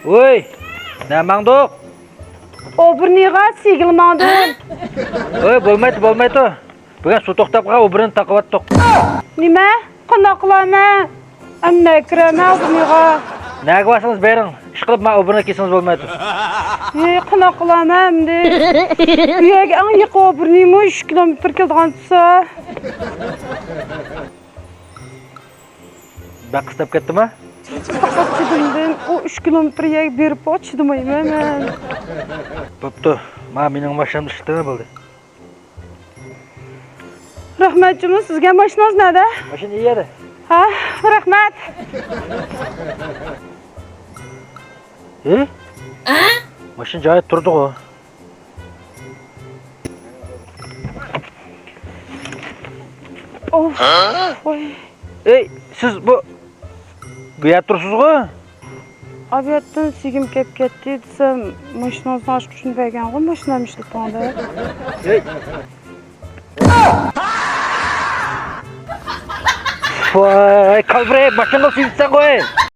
Voy, namangdoq. O'birniga sigilmandim. Voy, bo'lmaydi. Bugun suv to'xtab qolgan, o'birini taqavatdiq. Nima? Qanaqa qilaman? Anna kiraman o'birniga. Naga basangiz bering. Ish qilib men o'birini kesangiz bo'lmaydi. Qanaqa qilaman endi? Bu yerga eng yaqin o'birnimi 3 kilometr kelgan tutsa. Baqistab ketdimi? Chidimdan o 3 kilometr yerga berib chidamayman men. Bo'pti. Mening mashinam ishlama bo'ldi. Rahmatchimiz, sizga mashinangiz nada? Mashina iyadi. Ha, rahmat. Mashina joyida turdi-ku. Of. Voy. Siz bu yerda tursiz-ku? Aviatdan sigim kelib ketdi desam, mashinangizni ochib tushunmagan-ku, mashinam ishlab qoldi. Voy, kalbire, mashinani suyitsan qo'y.